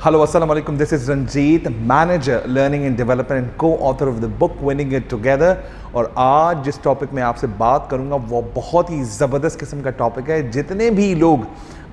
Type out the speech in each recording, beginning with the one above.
Hello, Assalamu alaikum. This is Ranjeet, manager, learning and development and co-author of the book Winning It Together. और आज जिस topic में आपसे बात करूंगा वो बहुत ही ज़बरदस्त किस्म का टॉपिक है। जितने भी लोग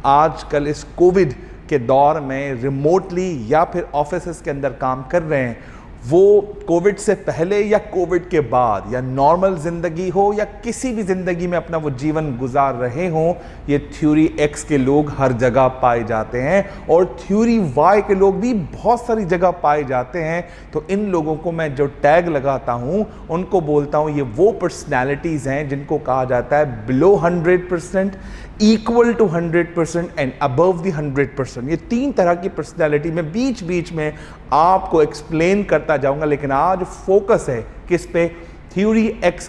आजकल इस कोविड के दौर में रिमोटली या फिर ऑफिसेस के अंदर काम कर रहे हैं, वो कोविड से पहले या कोविड के बाद या नॉर्मल ज़िंदगी हो या किसी भी ज़िंदगी में अपना वो जीवन गुजार रहे हों, ये थ्योरी एक्स के लोग हर जगह पाए जाते हैं और थ्योरी वाई के लोग भी बहुत सारी जगह पाए जाते हैं। तो इन लोगों को मैं जो टैग लगाता हूँ उनको बोलता हूँ ये वो पर्सनैलिटीज़ हैं जिनको कहा जाता है below 100%, equal to 100% and above the 100%। ये तीन तरह की पर्सनैलिटी में बीच बीच में आपको एक्सप्लेन करता जाऊंगा, लेकिन आज फोकस है किस पे? थ्योरी एक्स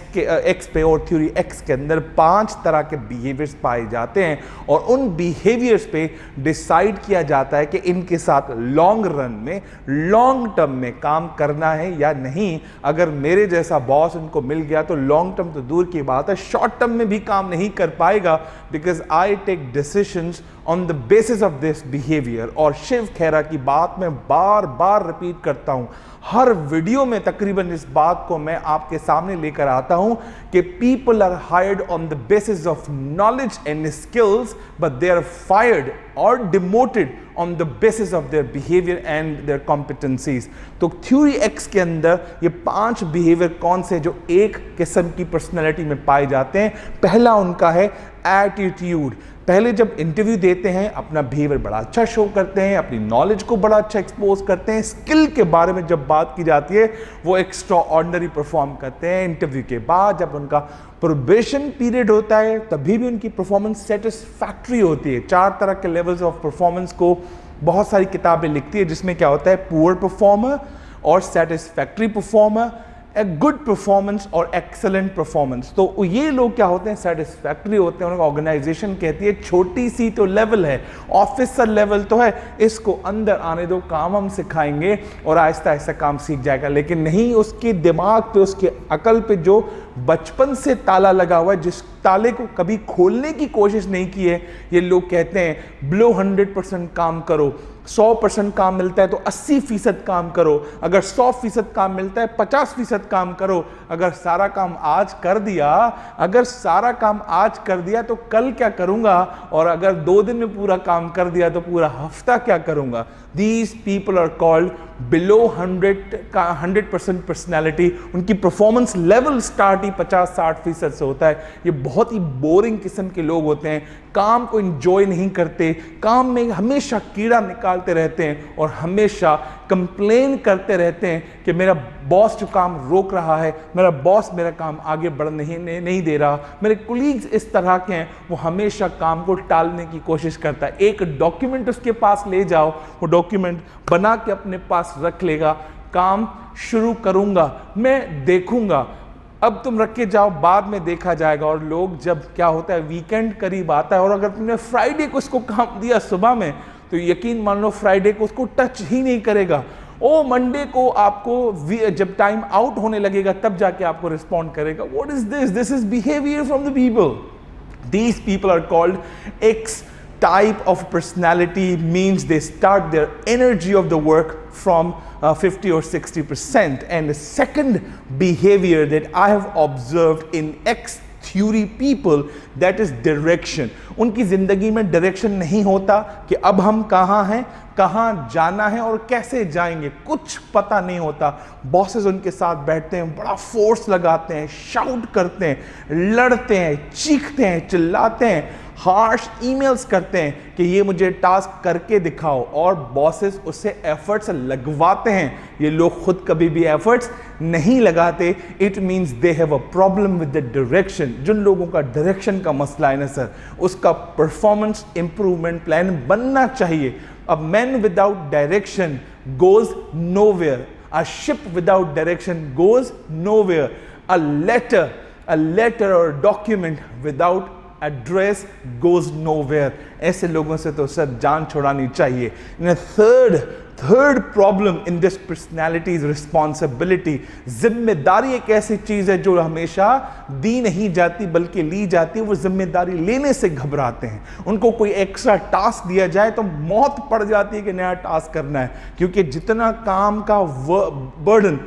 पे। और थ्योरी एक्स के अंदर 5 तरह के बिहेवियर्स पाए जाते हैं और उन बिहेवियर्स पे डिसाइड किया जाता है कि इनके साथ लॉन्ग रन में, लॉन्ग टर्म में काम करना है या नहीं। अगर मेरे जैसा बॉस उनको मिल गया तो लॉन्ग टर्म तो दूर की बात है, शॉर्ट टर्म में भी काम नहीं कर पाएगा, because I take decisions on the basis of this behaviour. और शिव खेरा की बात मैं बार बार रिपीट करता हूं, हर वीडियो में तकरीबन इस बात को मैं आपके सामने लेकर आता हूं कि people are hired on the basis of knowledge and skills, but they are fired और demoted on the basis of their behaviour and their competencies. तो थ्योरी एक्स के अंदर ये 5 बिहेवियर कौन से जो एक किस्म की पर्सनैलिटी में पाए जाते हैं? पहला उनका है एटीट्यूड। पहले जब इंटरव्यू देते हैं अपना बिहेवियर बड़ा अच्छा शो करते हैं, अपनी नॉलेज को बड़ा अच्छा एक्सपोज करते हैं। स्किल के बारे में जब बात की जाती है वो एक्स्ट्रा ऑर्डिनरी परफॉर्म करते हैं। इंटरव्यू के बाद जब उनका प्रोबेशन पीरियड होता है तभी भी उनकी परफॉर्मेंस सेटिस्फैक्ट्री होती है। 4 तरह के लेवल्स ऑफ परफॉर्मेंस को बहुत सारी किताबें लिखती है, जिसमें क्या होता है पुअर परफॉर्मर और satisfactory performer, a good performance और एक्सेलेंट परफॉर्मेंस। तो ये लोग क्या होते हैं? सेटिस्फैक्ट्री होते हैं। उनका ऑर्गेनाइजेशन कहती है छोटी सी तो लेवल है, ऑफिसर लेवल तो है, इसको अंदर आने दो, काम हम सिखाएंगे और आहिस्ता आहिस्ता काम सीख जाएगा। लेकिन नहीं, उसके दिमाग पे, उसके अकल पे जो बचपन से ताला लगा हुआ है, जिस ताले को कभी खोलने की कोशिश नहीं की है, ये लोग कहते हैं बिलो 100% काम करो। 100% काम मिलता है तो 80% काम करो। अगर 100% काम मिलता है 50% काम करो। अगर सारा काम आज कर दिया तो कल क्या करूंगा? और अगर 2 दिन में पूरा काम कर दिया तो पूरा हफ्ता क्या करूंगा? These people are called below 100% personality. उनकी परफॉर्मेंस लेवल स्टार्ट ही 50-60% से होता है। ये बहुत ही बोरिंग किस्म के लोग होते हैं, काम को एंजॉय नहीं करते, काम में हमेशा कीड़ा निकालते रहते हैं और हमेशा कंप्लेन करते रहते हैं कि मेरा बॉस जो काम रोक रहा है, मेरा बॉस मेरा काम आगे बढ़ नहीं दे रहा, मेरे कोलीग्स इस तरह के हैं। वो हमेशा काम को टालने की कोशिश करता है। एक डॉक्यूमेंट उसके पास ले जाओ, वो डॉक्यूमेंट बना के अपने पास रख लेगा, काम शुरू करूंगा, मैं देखूंगा, अब तुम रख के जाओ, बाद में देखा जाएगा। और लोग जब क्या होता है वीकेंड करीब आता है और अगर तुमने फ्राइडे को इसको काम दिया सुबह में, तो यकीन मान लो फ्राइडे को उसको टच ही नहीं करेगा। ओ मंडे को आपको जब टाइम आउट होने लगेगा तब जाके आपको रिस्पॉन्ड करेगा। What is this? This is behaviour from the people. These people are called X type of personality, means they start their energy of the work from 50 or 60%. And the second behavior that I have observed in X theory people, that is direction. उनकी जिंदगी में direction नहीं होता कि अब हम कहाँ हैं, कहाँ जाना है और कैसे जाएंगे, कुछ पता नहीं होता। बॉसेस उनके साथ बैठते हैं, बड़ा फोर्स लगाते हैं, शाउट करते हैं, लड़ते हैं, चीखते हैं, चिल्लाते हैं, हार्श ईमेल्स करते हैं कि ये मुझे टास्क करके दिखाओ, और बॉसेस उससे एफर्ट्स लगवाते हैं। ये लोग खुद कभी भी एफर्ट्स नहीं लगाते। It means they have a problem with the direction. जिन लोगों का डायरेक्शन का मसला है ना सर, उसका परफॉर्मेंस इंप्रूवमेंट प्लान बनना चाहिए। A man without direction goes nowhere, a ship without direction goes nowhere, a letter और document without address goes nowhere. ऐसे लोगों से तो सर जान छुड़ानी चाहिए। Third problem in this personality is responsibility. जिम्मेदारी एक ऐसी चीज है जो हमेशा दी नहीं जाती बल्कि ली जाती है। वो जिम्मेदारी लेने से घबराते हैं। उनको कोई एक्स्ट्रा टास्क दिया जाए तो मौत पड़ जाती है कि नया टास्क करना है, क्योंकि जितना काम का बर्डन,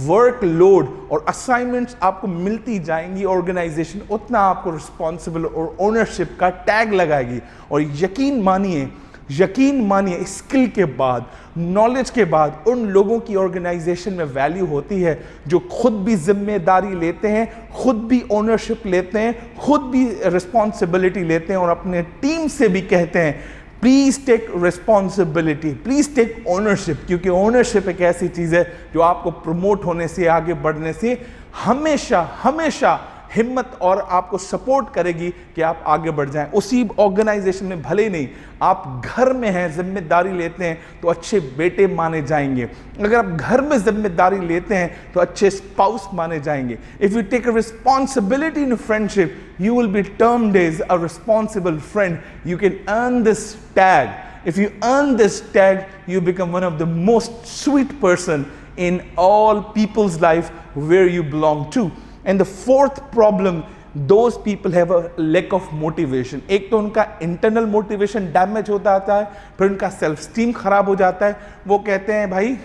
वर्कलोड और असाइनमेंट्स आपको मिलती जाएंगी, ऑर्गेनाइजेशन उतना आपको रिस्पॉन्सिबल और ओनरशिप का टैग लगाएगी। और यकीन मानिए स्किल के बाद, नॉलेज के बाद उन लोगों की ऑर्गेनाइजेशन में वैल्यू होती है जो खुद भी जिम्मेदारी लेते हैं, खुद भी ओनरशिप लेते हैं, खुद भी रिस्पॉन्सिबिलिटी लेते हैं और अपने टीम से भी कहते हैं please take responsibility, please take ownership. क्योंकि ओनरशिप एक ऐसी चीज है जो आपको प्रमोट होने से, आगे बढ़ने से हमेशा हिम्मत और आपको सपोर्ट करेगी कि आप आगे बढ़ जाएं। उसी ऑर्गेनाइजेशन में भले नहीं आप घर में हैं, जिम्मेदारी लेते हैं तो अच्छे बेटे माने जाएंगे। अगर आप घर में जिम्मेदारी लेते हैं तो अच्छे स्पाउस माने जाएंगे। If you take a responsibility in friendship, you will be termed as a responsible friend. You can earn this tag. If you earn this tag, you become one of the most sweet person in all people's life where you belong to. And the fourth problem, those people have a lack of motivation. एक तो उनका internal motivation damage होता आता है, फिर उनका self esteem खराब हो जाता है। वो कहते हैं भाई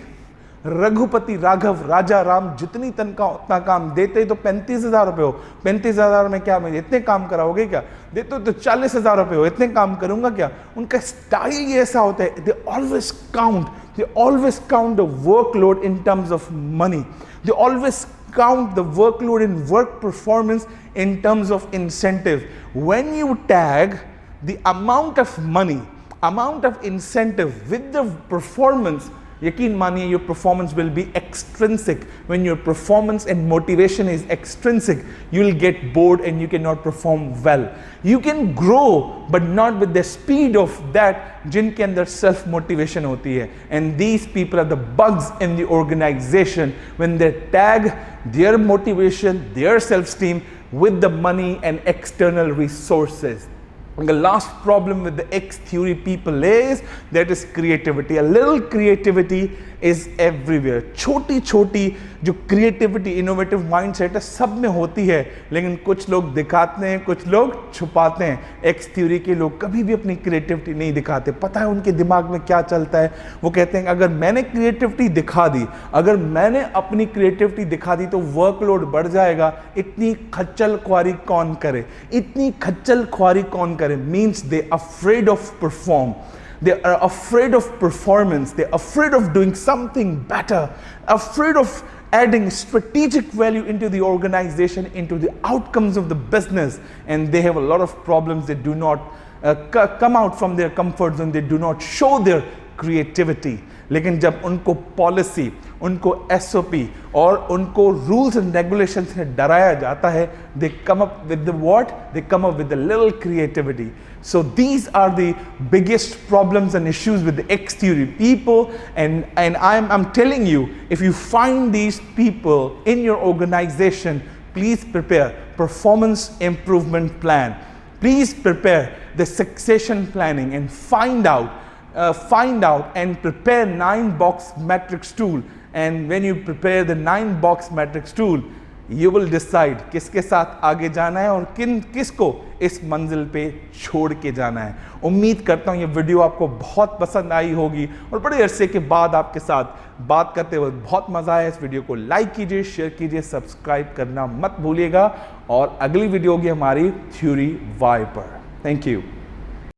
रघुपति राघव राजा राम जितनी तनख्वाह उतना काम देते तो 35,000 रुपये हो, 35,000 में क्या मुझे इतने काम कराओगे क्या, देते तो 40,000 रुपये हो, इतने काम करूंगा क्या। उनका स्टाइल ही ऐसा होता है, they always count the workload in terms of money, they always count the workload in work performance in terms of incentive. When you tag the amount of money, amount of incentive with the performance, यकीन मानिए your performance will be extrinsic. When your performance and motivation is extrinsic, you will get bored and you cannot perform well. You can grow but not with the speed of that जिनके अंदर self motivation होती है. And these people are the bugs in the organization when they tag their motivation, their self esteem with the money and external resources. And the last problem with the X theory people is that is creativity. A little creativity is everywhere. छोटी जो creativity, innovative mindset है सब में होती है, लेकिन कुछ लोग दिखाते हैं, कुछ लोग छुपाते हैं। X theory के लोग कभी भी अपनी creativity नहीं दिखाते। पता है उनके दिमाग में क्या चलता है। वो कहते हैं अगर मैंने creativity दिखा दी, अगर मैंने अपनी creativity दिखा दी तो workload बढ़ जाएगा। इतनी खच्चल ख्वारी कौन करे, इतनी खच्चल ख्वारी कौन करे। Means they afraid of perform. They are afraid of performance. They're afraid of doing something better, afraid of adding strategic value into the organization, into the outcomes of the business, and they have a lot of problems. They do not come out from their comfort zone. They do not show their creativity. लेकिन जब उनको policy, उनको SOP और उनको rules and regulation से डराया जाता है, they come up with the what? They come up with a little creativity. So these are the biggest problems and issues with the X theory people, and I'm telling you, if you find these people in your organization, please prepare performance improvement plan. Please prepare the succession planning and find out and prepare 9-box matrix tool. And when you prepare the 9-box matrix tool, you will decide किसके साथ आगे जाना है और किसको इस मंजिल पे छोड़ के जाना है। उम्मीद करता हूँ ये वीडियो आपको बहुत पसंद आई होगी और बड़े अरसे के बाद आपके साथ बात करते हुए बहुत मजा आया। इस वीडियो को लाइक कीजिए, शेयर कीजिए, सब्सक्राइब करना मत भूलिएगा और अगली वीडियो होगी हमारी थ्योरी वाई पर। Thank you.